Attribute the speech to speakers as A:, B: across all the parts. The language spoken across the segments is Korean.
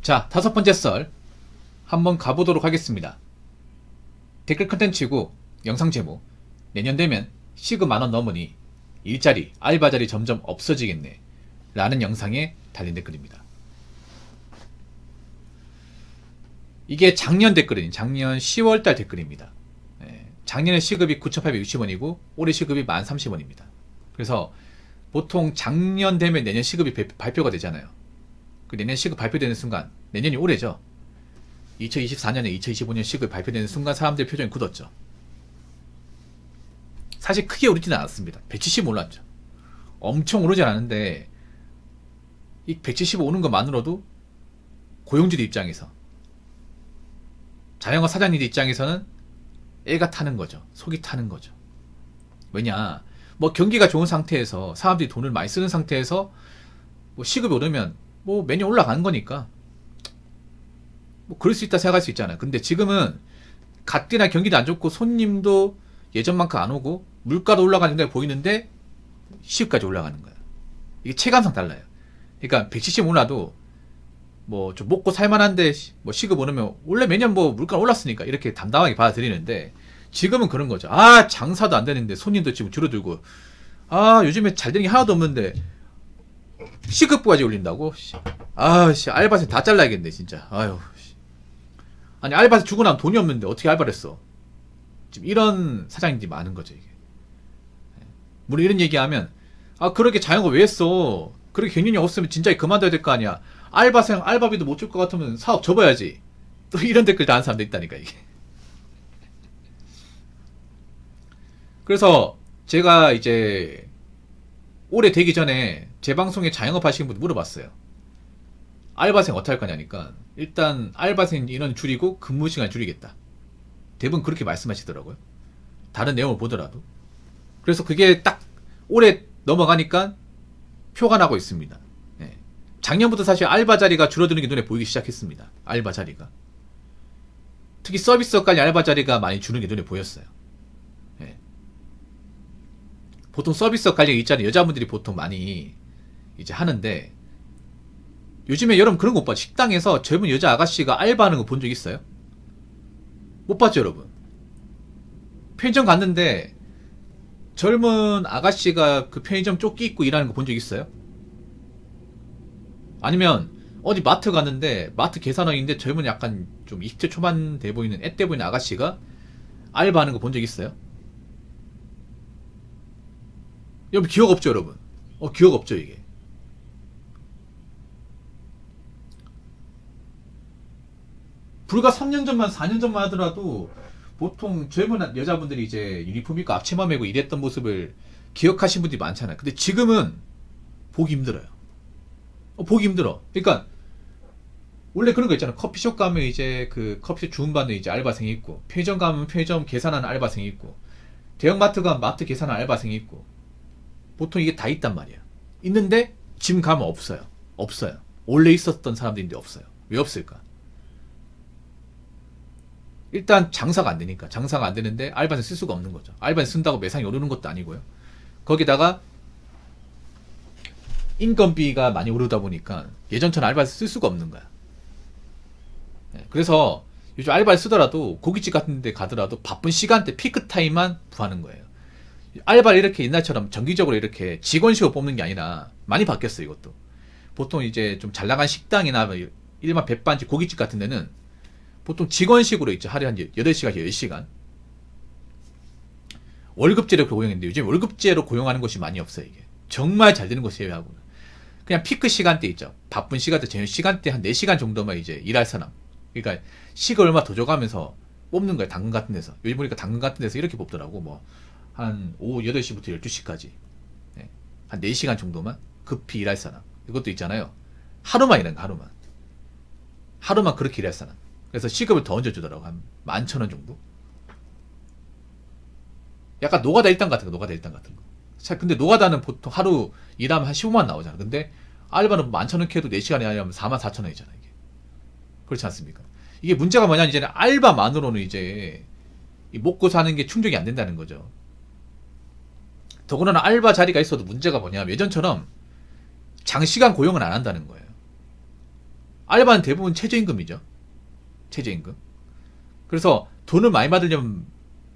A: 자, 다섯 번째 썰 한번 가보도록 하겠습니다. 댓글 컨텐츠고 영상 제목 내년 되면 시급 10,000원 넘으니 일자리, 알바자리 점점 없어지겠네 라는 영상에 달린 댓글입니다. 이게 작년 댓글인 작년 10월달 댓글입니다. 작년에 시급이 9,860원이고 올해 시급이 1030원입니다. 그래서 보통 작년 되면 내년 시급이 발표가 되잖아요. 그 내년 시급 발표되는 순간, 내년이 올해죠. 2024년에 2025년 시급 발표되는 순간 사람들 표정이 굳었죠. 사실 크게 오르지는 않았습니다. 170 올랐죠. 엄청 오르지 않았는데 이 170 오는 것만으로도 고용주들 입장에서, 자영업 사장님들 입장에서는 애가 타는 거죠. 속이 타는 거죠. 왜냐, 뭐 경기가 좋은 상태에서 사람들이 돈을 많이 쓰는 상태에서 뭐 시급이 오르면 뭐 매년 올라가는 거니까 뭐 그럴 수 있다 생각할 수 있잖아요. 근데 지금은 가뜩이나 경기도 안 좋고 손님도 예전만큼 안 오고 물가도 올라가는 게 보이는데 시급까지 올라가는 거야. 이게 체감상 달라요. 그러니까 170 올라도 뭐 좀 먹고 살만한데 뭐 시급 오르면 원래 매년 뭐 물가 올랐으니까 이렇게 담담하게 받아들이는데, 지금은 그런 거죠. 아, 장사도 안 되는데 손님도 지금 줄어들고, 아, 요즘에 잘 되는 게 하나도 없는데 시급까지 올린다고? 아씨, 알바생 다 잘라야겠네 진짜. 아유, 아니 알바생 주고 나면 돈이 없는데 어떻게 알바를 했어? 지금 이런 사장님들이 많은 거죠. 이게 물론 이런 얘기하면, 아 그렇게 자영업 왜 했어? 그렇게 경륜이 없으면 진짜 그만둬야 될 거 아니야. 알바생 알바비도 못 줄 것 같으면 사업 접어야지. 또 이런 댓글 다는 사람도 있다니까 이게. 그래서 제가 이제 올해 되기 전에 제 방송에 자영업 하시는 분들 물어봤어요. 알바생 어떻게 할 거냐니까, 일단 알바생 인원 줄이고 근무 시간 줄이겠다. 대부분 그렇게 말씀하시더라고요. 다른 내용을 보더라도. 그래서 그게 딱 올해 넘어가니까 표가 나고 있습니다. 네. 작년부터 사실 알바 자리가 줄어드는 게 눈에 보이기 시작했습니다. 알바 자리가. 특히 서비스업까지 알바 자리가 많이 주는 게 눈에 보였어요. 네. 보통 서비스업 관련 일자리 여자분들이 보통 많이 이제 하는데, 요즘에 여러분 그런 거 못 봐요. 식당에서 젊은 여자 아가씨가 알바하는 거 본 적 있어요? 못 봤죠 여러분? 편의점 갔는데 젊은 아가씨가 그 편의점 조끼 입고 일하는 거 본 적 있어요? 아니면 어디 마트 갔는데 마트 계산원인데 젊은 약간 좀 20대 초반 돼 보이는 앳돼 보이는 아가씨가 알바하는 거 본 적 있어요? 여러분 기억 없죠 여러분? 기억 없죠 이게? 불과 3년 전만 4년 전만 하더라도 보통 젊은 여자분들이 이제 유니폼 입고 앞치마 메고 일했던 모습을 기억하신 분들이 많잖아요. 근데 지금은 보기 힘들어요. 보기 힘들어. 그러니까 원래 그런 거 있잖아. 커피숍 가면 이제 그 커피숍 주문받는 이제 알바생이 있고, 편의점 가면 편의점 계산하는 알바생이 있고, 대형마트 가면 마트 계산하는 알바생이 있고, 보통 이게 다 있단 말이야. 있는데 지금 가면 없어요. 없어요. 원래 있었던 사람들인데 없어요. 왜 없을까? 일단 장사가 안 되니까. 장사가 안 되는데 알바생 쓸 수가 없는 거죠. 알바생 쓴다고 매상이 오르는 것도 아니고요. 거기다가 인건비가 많이 오르다 보니까 예전처럼 알바생 쓸 수가 없는 거야. 그래서 요즘 알바를 쓰더라도 고깃집 같은 데 가더라도 바쁜 시간대 피크 타임만 구하는 거예요. 알바를 이렇게 옛날처럼 정기적으로 이렇게 직원식으로 뽑는 게 아니라 많이 바뀌었어요. 이것도 보통 이제 좀 잘 나간 식당이나 일반 백반집 고깃집 같은 데는 보통 직원식으로 있죠. 하루에 한 8시간, 10시간. 월급제로 고용했는데 요즘 월급제로 고용하는 곳이 많이 없어요. 이게 정말 잘 되는 곳이 예외하고는 그냥 피크 시간대 있죠. 바쁜 시간대, 저녁 시간대 한 4시간 정도만 이제 일할 사람. 그러니까 시급 얼마 더 줘가면서 뽑는 거예요. 당근 같은 데서. 요즘 보니까 당근 같은 데서 이렇게 뽑더라고. 뭐 한 오후 8시부터 12시까지 한 4시간 정도만 급히 일할 사람. 이것도 있잖아요. 하루만 일하는 거, 하루만 그렇게 일할 사람. 그래서 시급을 더 얹어주더라고. 한 11,000원 정도. 약간 노가다 일당 같은 거, 노가다 일당 같은 거. 자, 근데 노가다는 보통 하루 일하면 한 15만 나오잖아. 근데 알바는 11,000원 캐도 4시간에 하려면 44,000원이잖아, 이게. 그렇지 않습니까? 이게 문제가 뭐냐면, 이제는 알바만으로는 이제 먹고 사는 게 충족이 안 된다는 거죠. 더군다나 알바 자리가 있어도 문제가 뭐냐면, 예전처럼 장시간 고용을 안 한다는 거예요. 알바는 대부분 최저임금이죠. 최저임금. 그래서 돈을 많이 받으려면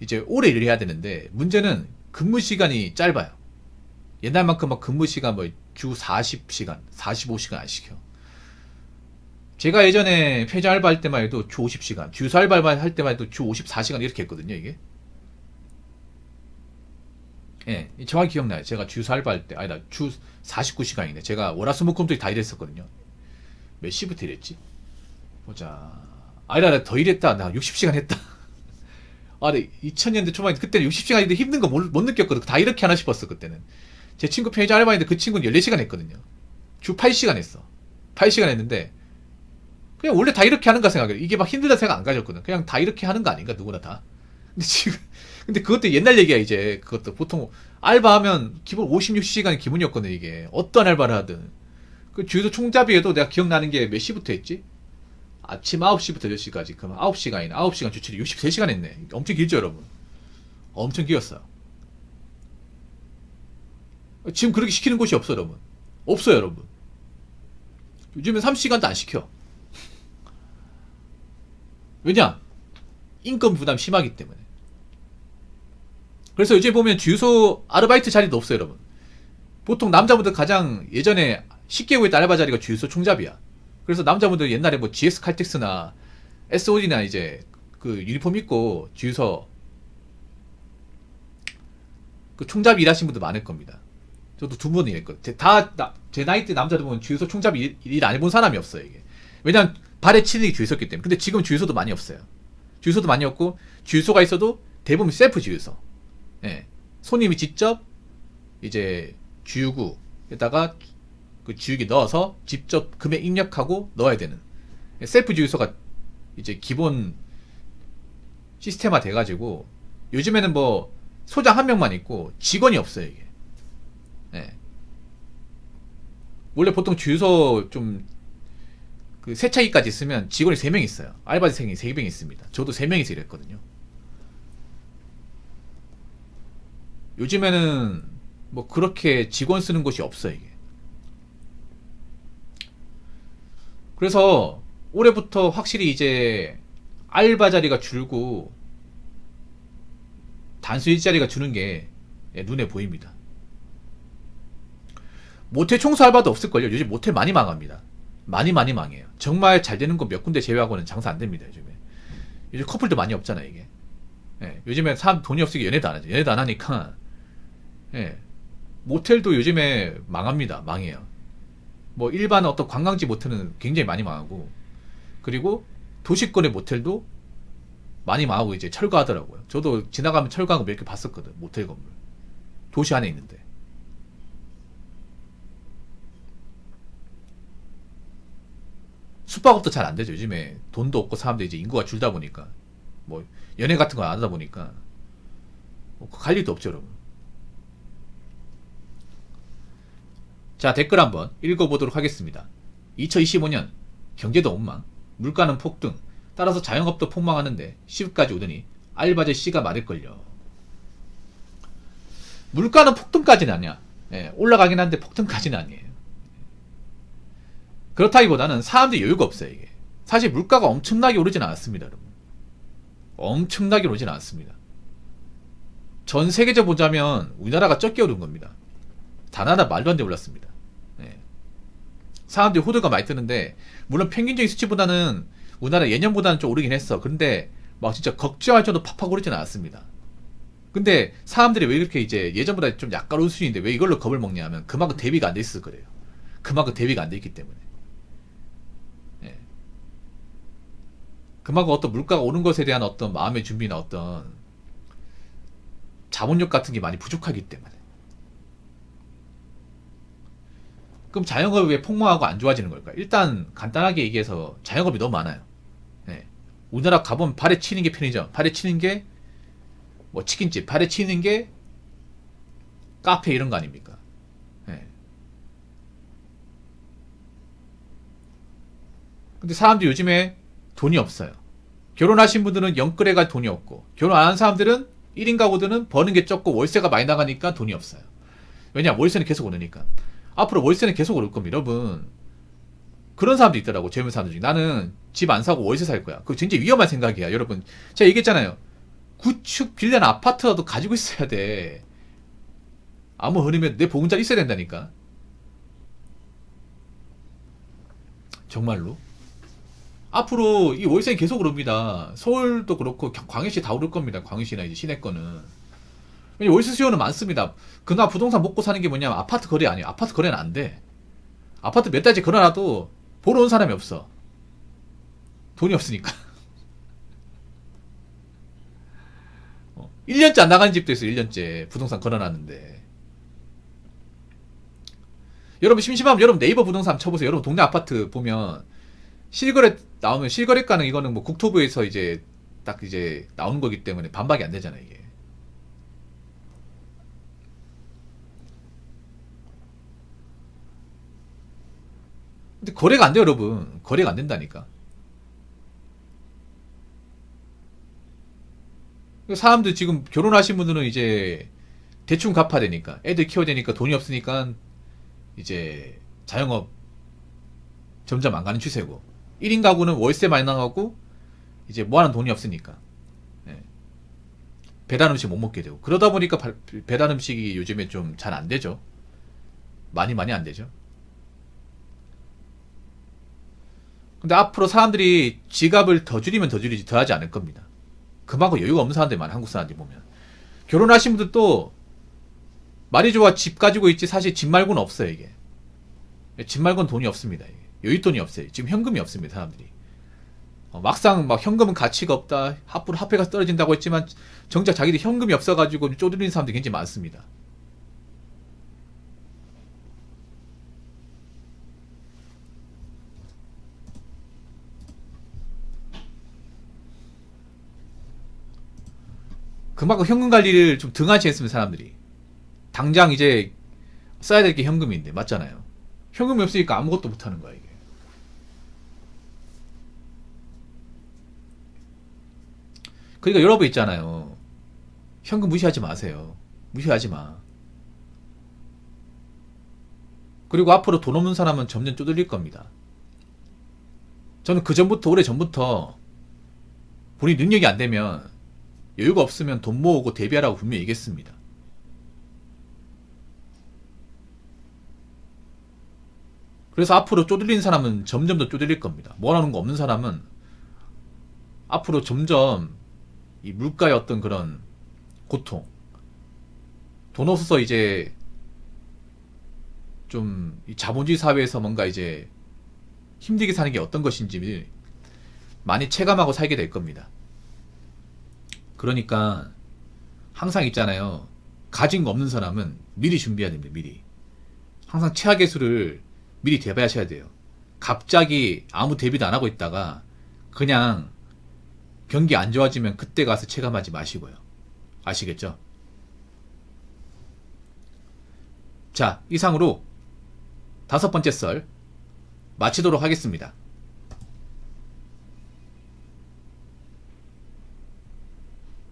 A: 이제 오래 일을 해야 되는데 문제는 근무 시간이 짧아요. 옛날만큼 막 근무 시간 뭐 주 40시간, 45시간 안 시켜. 제가 예전에 편의점 알바 할 때만 해도 주 50시간, 주유소 알바 할 때만 해도 주 54시간 이렇게 했거든요, 이게. 예, 정확히 기억나요. 제가 주유소 알바 할 때, 아니다, 주 49시간이네. 제가 월화수목금토일 다 일했었거든요. 몇 시부터 일했지? 보자. 아니다, 나 더 일했다. 나 60시간 했다. 아, 네, 2000년대 초반에 그때는 60시간인데 힘든 거 못 느꼈거든. 다 이렇게 하나 싶었어, 그때는. 제 친구 편의점 알바인데 그 친구는 14시간 했거든요. 주 8시간 했어. 8시간 했는데 그냥 원래 다 이렇게 하는가 생각해요. 이게 막 힘들다 생각 안 가졌거든. 그냥 다 이렇게 하는 거 아닌가, 누구나 다. 근데 지금 근데 그것도 옛날 얘기야. 이제 그것도 보통 알바하면 기본 56시간이 기본이었거든. 이게 어떤 알바를 하든. 그 주유소 총잡이에도 내가 기억나는 게 몇 시부터 했지? 아침 9시부터 10시까지. 그럼 9시간이네. 9시간 주출이 63시간 했네. 엄청 길죠, 여러분? 엄청 길었어요. 지금 그렇게 시키는 곳이 없어, 여러분. 없어요, 여러분. 요즘엔 3시간도 안 시켜. 왜냐? 인건 부담 심하기 때문에. 그래서 요즘 보면 주유소 아르바이트 자리도 없어요, 여러분. 보통 남자분들 가장 예전에 쉽게 구했던 알바 자리가 주유소 총잡이야. 그래서 남자분들 옛날에 뭐 GS 칼텍스나 SOD나 이제 그 유니폼 입고 주유소 그 총잡이 일하신 분들 많을 겁니다. 저도 2번을 일했거든요. 제 나이 때 남자들 보면 주유소 총잡이 일 안 해본 사람이 없어요, 이게. 왜냐면 발에 치는 게 주유소였기 때문에. 근데 지금 주유소도 많이 없어요. 주유소도 많이 없고, 주유소가 있어도 대부분 셀프 주유소. 예. 손님이 직접 이제 주유구에다가 그 주유기 넣어서 직접 금액 입력하고 넣어야 되는 셀프 주유소가 이제 기본 시스템화 돼가지고 요즘에는 뭐 소장 한 명만 있고 직원이 없어요, 이게. 예. 원래 보통 주유소 좀 그 세차기까지 있으면 직원이 3명 있어요. 알바생이 3명 있습니다. 저도 3명이서 일했거든요. 요즘에는 뭐 그렇게 직원 쓰는 곳이 없어요, 이게. 그래서 올해부터 확실히 이제 알바 자리가 줄고 단순 일자리가 주는 게 눈에 보입니다. 모텔 청소 알바도 없을걸요. 요즘 모텔 많이 망합니다. 많이 망해요. 정말 잘 되는 거 몇 군데 제외하고는 장사 안 됩니다, 요즘에. 요즘 커플도 많이 없잖아, 이게. 예, 요즘에 사람 돈이 없으니까 연애도 안 하죠. 연애도 안 하니까, 예, 모텔도 요즘에 망합니다. 망해요. 뭐 일반 어떤 관광지 모텔은 굉장히 많이 망하고, 그리고 도시권의 모텔도 많이 망하고 이제 철거하더라고요. 저도 지나가면 철거한 거 몇 개 봤었거든, 모텔 건물. 도시 안에 있는데. 숙박업도 잘 안 되죠. 요즘에 돈도 없고 사람들이 이제 인구가 줄다 보니까 뭐 연애 같은 거 안 하다 보니까 뭐갈 일도 없죠, 여러분. 자, 댓글 한번 읽어보도록 하겠습니다. 2025년 경제도 엉망, 물가는 폭등, 따라서 자영업도 폭망하는데 시급까지 오더니 알바제 씨가 말일걸요. 물가는 폭등까지는 아니야. 예, 올라가긴 한데 폭등까지는 아니에요. 그렇다기보다는 사람들이 여유가 없어요, 이게. 사실 물가가 엄청나게 오르진 않았습니다, 여러분. 엄청나게 오르진 않았습니다. 전 세계적으로 보자면 우리나라가 적게 오른 겁니다. 단 하나 말도 안 돼 올랐습니다. 네. 사람들이 호들갑 많이 뜨는데, 물론 평균적인 수치보다는 우리나라 예년보다는 좀 오르긴 했어. 근데 막 진짜 걱정할 정도 팍팍 오르진 않았습니다. 근데 사람들이 왜 이렇게 이제 예전보다 좀 약간 오른 수준인데 왜 이걸로 겁을 먹냐 하면 그만큼 대비가 안 돼 있어서 그래요. 그만큼 대비가 안 돼 있기 때문에. 그만큼 어떤 물가가 오른 것에 대한 어떤 마음의 준비나 어떤 자본력 같은 게 많이 부족하기 때문에. 그럼 자영업이 왜 폭망하고 안 좋아지는 걸까요? 일단 간단하게 얘기해서 자영업이 너무 많아요. 네. 우리나라 가보면 발에 치는 게 편의점, 발에 치는 게 뭐 치킨집, 발에 치는 게 카페 이런 거 아닙니까? 네. 근데 사람들이 요즘에 돈이 없어요. 결혼하신 분들은 영끌에 갈 돈이 없고, 결혼 안 한 사람들은 1인 가구들은 버는 게 적고 월세가 많이 나가니까 돈이 없어요. 왜냐? 월세는 계속 오르니까. 앞으로 월세는 계속 오를 겁니다, 여러분. 그런 사람도 있더라고. 젊은 사람들 중에. 나는 집 안 사고 월세 살 거야. 그거 굉장히 위험한 생각이야. 여러분, 제가 얘기했잖아요. 구축 빌라나 아파트라도 가지고 있어야 돼. 아무 흐름에 내 보금자리 있어야 된다니까. 정말로. 앞으로 이 월세 계속 오릅니다. 서울도 그렇고 광역시 다 오를 겁니다. 광역시나 이제 시내권은. 왜냐면 월세 수요는 많습니다. 그나마 부동산 먹고 사는 게 뭐냐면 아파트 거래 아니에요. 아파트 거래는 안 돼. 아파트 몇 달째 걸어놔도 보러 온 사람이 없어. 돈이 없으니까. 1년째 안 나간 집도 있어. 1년째 부동산 걸어놨는데. 여러분 심심하면 여러분 네이버 부동산 쳐보세요. 여러분 동네 아파트 보면 실거래 나오면 실거래가는 이거는 뭐 국토부에서 이제 딱 이제 나오는 거기 때문에 반박이 안 되잖아요, 이게. 근데 거래가 안 돼요, 여러분. 거래가 안 된다니까. 사람들 지금 결혼하신 분들은 이제 대충 갚아야 되니까, 애들 키워야 되니까 돈이 없으니까 이제 자영업 점점 안 가는 추세고, 1인 가구는 월세 많이 나가고 이제 모아놓은 돈이 없으니까 예. 배달 음식 못 먹게 되고, 그러다 보니까 배달 음식이 요즘에 좀 잘 안 되죠. 많이 안 되죠. 근데 앞으로 사람들이 지갑을 더 줄이면 더 줄이지 더 하지 않을 겁니다. 그만큼 여유가 없는 사람들이 많아. 한국 사람들이 보면 결혼하신 분들도 말이 좋아 집 가지고 있지 사실 집 말고는 없어요. 이게 집 말고는 돈이 없습니다. 이게. 여윳돈이 없어요. 지금 현금이 없습니다. 사람들이 막상 막 현금은 가치가 없다, 앞으로 화폐가 떨어진다고 했지만 정작 자기들이 현금이 없어가지고 쪼들리는 사람들이 굉장히 많습니다. 그만큼 현금 관리를 좀 등한시 했으면 사람들이 당장 이제 써야 될 게 현금인데 맞잖아요. 현금이 없으니까 아무것도 못하는 거야 이게. 그러니까 여러분 있잖아요. 현금 무시하지 마세요. 무시하지 마. 그리고 앞으로 돈 없는 사람은 점점 쪼들릴 겁니다. 저는 그 전부터 오래 전부터 본인 능력이 안 되면 여유가 없으면 돈 모으고 대비하라고 분명히 얘기했습니다. 그래서 앞으로 쪼들린 사람은 점점 더 쪼들릴 겁니다. 모아놓은 거 없는 사람은 앞으로 점점 이 물가의 어떤 그런 고통, 돈 없어서 이제 좀 이 자본주의 사회에서 뭔가 이제 힘들게 사는 게 어떤 것인지 많이 체감하고 살게 될 겁니다. 그러니까 항상 있잖아요. 가진 거 없는 사람은 미리 준비해야 됩니다. 미리. 항상 최악의 수를 미리 대비하셔야 돼요. 갑자기 아무 대비도 안 하고 있다가 그냥 경기 안 좋아지면 그때 가서 체감하지 마시고요. 아시겠죠? 자, 이상으로 5번째 썰 마치도록 하겠습니다.